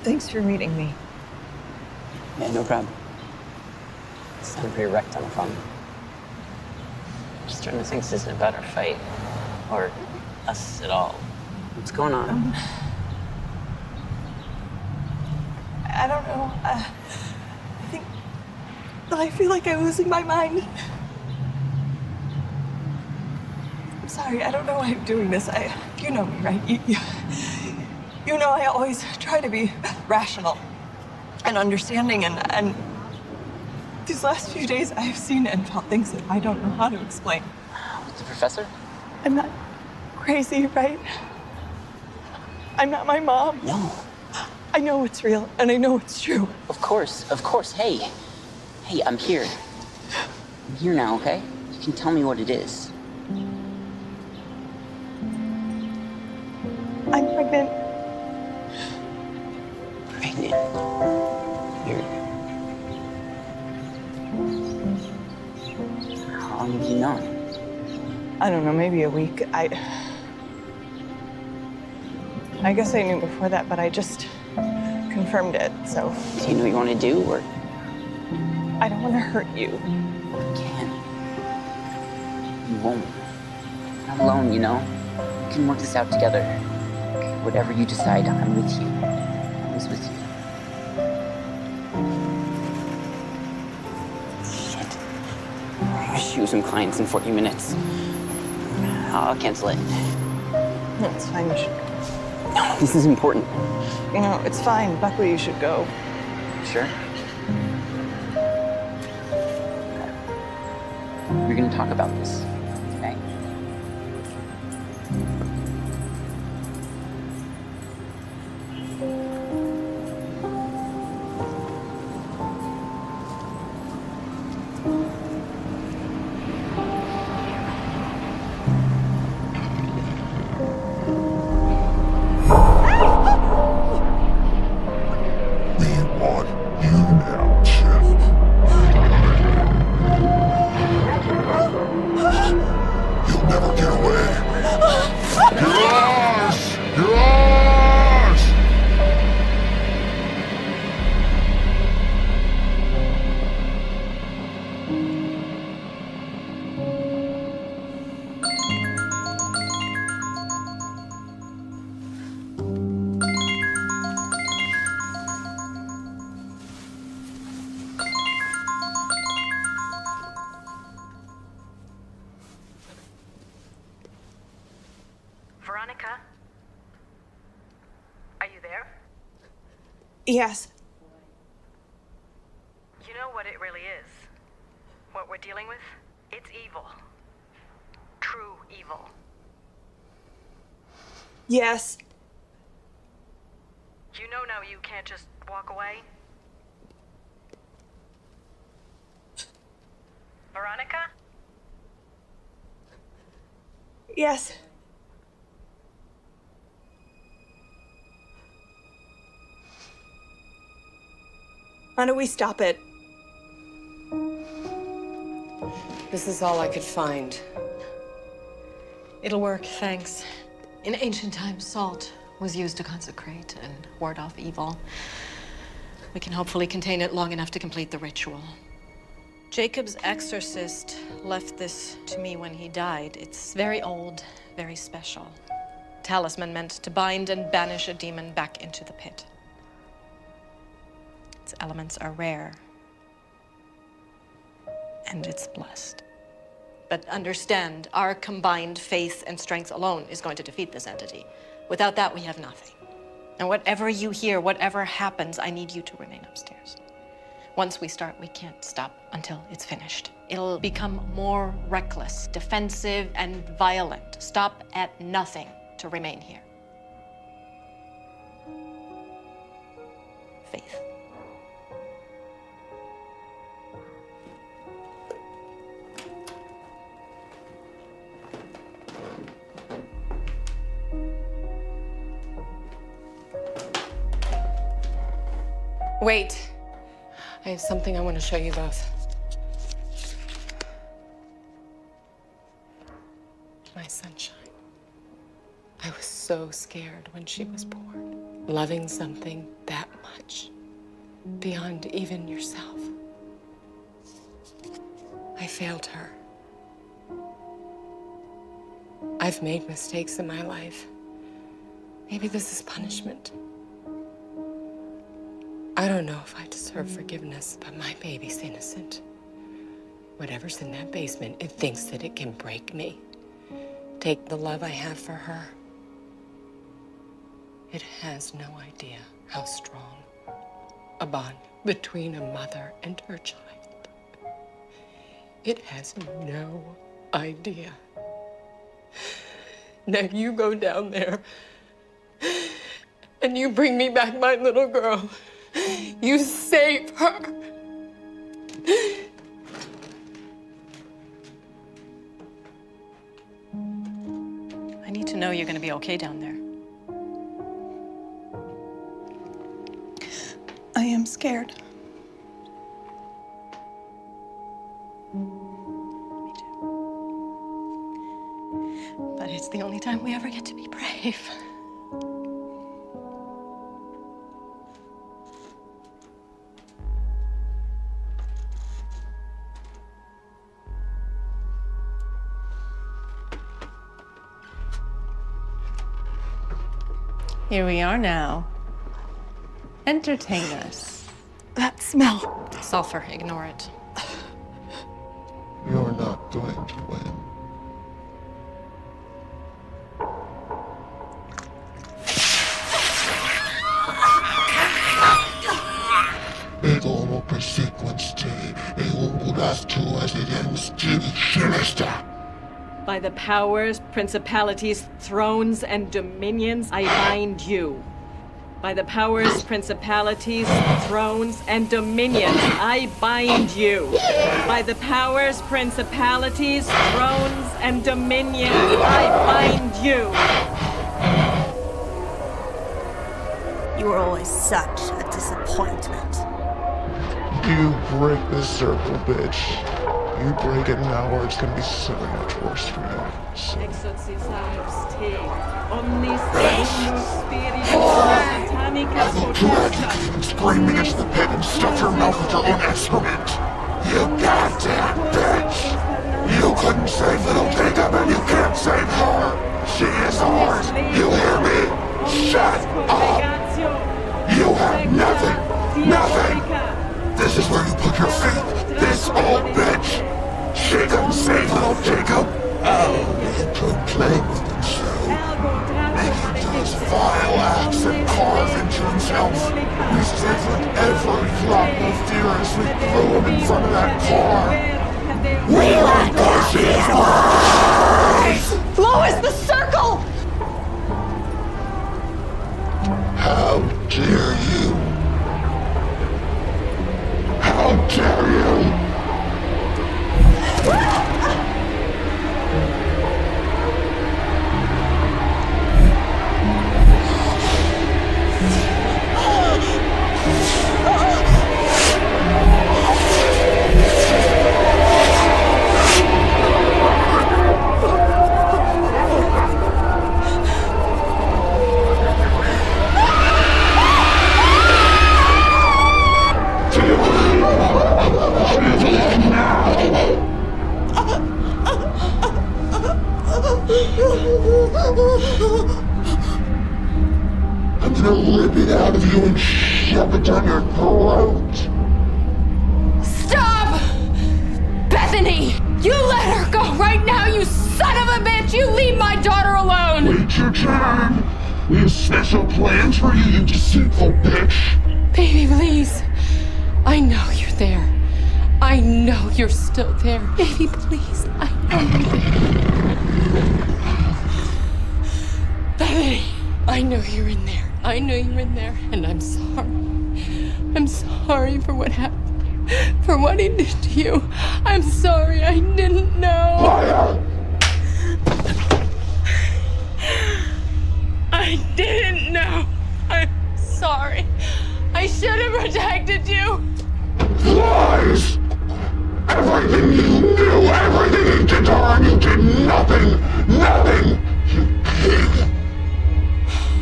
Thanks for meeting me. Yeah, no problem. You sound pretty wrecked on the phone. Just starting to think this isn't about our fight. Or us at all. What's going on? I don't know. I feel like I'm losing my mind. I'm sorry. I don't know why I'm doing this. You know me, right? You know I always try to be rational and understanding, and these last few days I've seen and felt things that I don't know how to explain. With the professor? I'm not crazy, right? I'm not my mom. No. I know it's real, and I know it's true. Of course, of course. Hey, I'm here. I'm here now, okay? You can tell me what it is. I'm pregnant. Pregnant? You're... How long have you known? I don't know, maybe a week. I guess I knew before that, but I just confirmed it, so. Do you know what you want to do, or? I don't want to hurt you. You can't. You won't. You're not alone, you know? We can work this out together. Whatever you decide, I'm with you. I'm always with you. Shit. I have a shoot some clients in 40 minutes. I'll cancel it. No, it's fine, you should go. No, this is important. You know, it's fine. Buckley, you should go. Sure? We're gonna talk about this, okay? Veronica? Are you there? Yes. You know what it really is? What we're dealing with? It's evil. evil. Yes. You know now you can't just walk away? Veronica? Yes. How do we stop it? This is all I could find. It'll work, thanks. In ancient times, salt was used to consecrate and ward off evil. We can hopefully contain it long enough to complete the ritual. Jacob's exorcist left this to me when he died. It's very old, very special. Talisman meant to bind and banish a demon back into the pit. Its elements are rare, and it's blessed. But understand, our combined faith and strength alone is going to defeat this entity. Without that, we have nothing. And whatever you hear, whatever happens, I need you to remain upstairs. Once we start, we can't stop until it's finished. It'll become more reckless, defensive, and violent. Stop at nothing to remain here. Faith. Wait. I have something I want to show you both. My sunshine. I was so scared when she was born. Loving something that much, beyond even yourself. I failed her. I've made mistakes in my life. Maybe this is punishment. I don't know if I deserve forgiveness, but my baby's innocent. Whatever's in that basement, it thinks that it can break me. Take the love I have for her. It has no idea how strong a bond between a mother and her child. It has no idea. Now you go down there and you bring me back my little girl. You save her. I need to know you're going to be okay down there. I am scared. Me too. But it's the only time we ever get to be brave. Here we are now. Entertain us. That smell. Sulfur, ignore it. You're not going to win. Ego persequence e ungulas tuas idens tibi sinister. By the powers, principalities, thrones, and dominions, I bind you. By the powers, principalities, thrones, and dominions, I bind you. By the powers, principalities, thrones, and dominions, I bind you. You were always such a disappointment. You break this circle, bitch. You break it now or it's gonna be so much worse for you. So. Exorcisarus te, omnis deus spiritus satanica I will drag you potestas. and scream against the pit and stuff your mouth with your own excrement. You goddamn bitch! You couldn't save little Jacob and you can't save her! She is ours! You hear me? Shut up! You have nothing! Nothing! This is where you put your faith! This old bitch! She couldn't save little Jacob! Oh, you could play with him so. Making those vile acts and carve into himself. We stifled every drop of fear as we threw him in front of that car. We let go see his eyes! Lois, the circle! How dare you? How dare you? I'm gonna rip it out of you and shove it down your throat. Stop! Bethany! You let her go right now, you son of a bitch! You leave my daughter alone! Wait your turn. We have special plans for you, you deceitful bitch. Baby, please. I know you're there. I know you're still there. Baby, please. I know you're there. Bethany, I know you're in there. I know you're in there, and I'm sorry. I'm sorry for what happened, for what he did to you. I'm sorry, I didn't know. Liar! I didn't know. I'm sorry. I should have protected you. Lies! Everything you knew, everything you did to her, you did nothing! Nothing! You pig!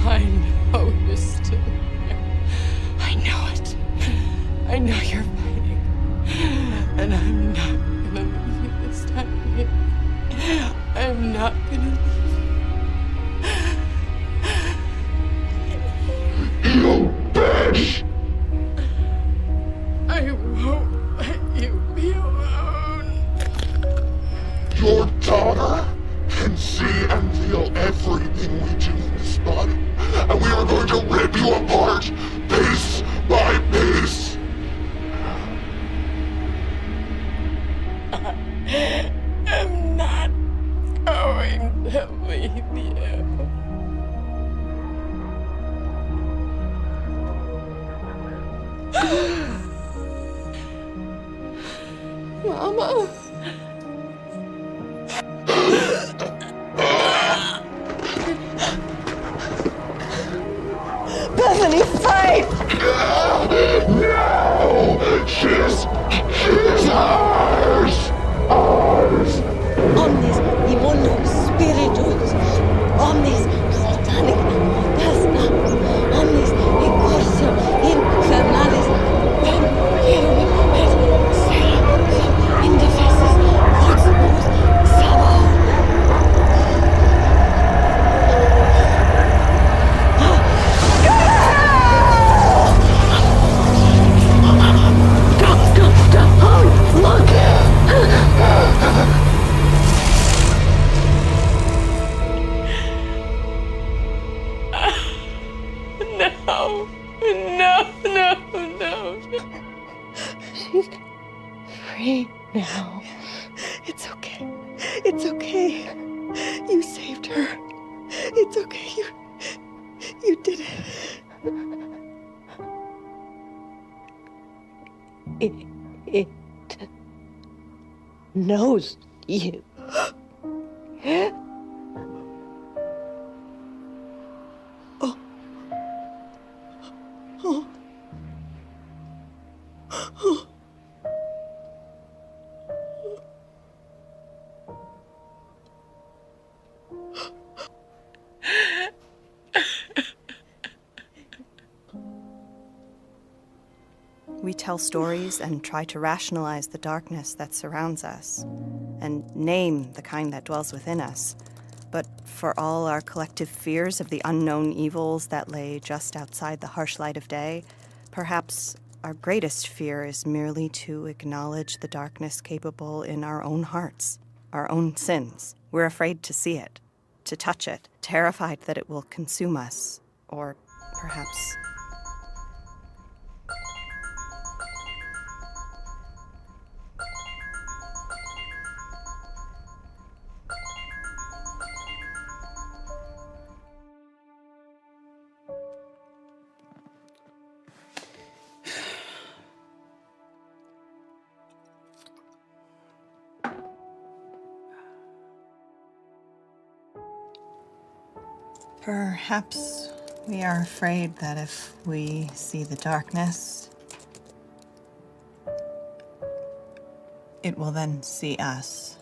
I know you're still here. I know it. I know you're fighting. And I'm not gonna leave you this time, baby. I'm not gonna leave you. You bitch! I won't let you be alone. Your daughter can see and feel everything we do in this body. And we are going to rip you apart, piece by piece. I'm not going to leave you. Mama. Bethany, fight! No! She's ours! Ours! Omnis immunos spiritus, omnis satanic pesta, omnis incursor infernalis, rem cherubim et seraphim indefensis voxibus Sabaoth. No. She's free now. It's okay. It's okay. You saved her. It's okay. You did it. It knows you. We tell stories and try to rationalize the darkness that surrounds us, and name the kind that dwells within us. But for all our collective fears of the unknown evils that lay just outside the harsh light of day, perhaps our greatest fear is merely to acknowledge the darkness capable in our own hearts, our own sins. We're afraid to see it, to touch it, terrified that it will consume us, or perhaps... Perhaps we are afraid that if we see the darkness, it will then see us.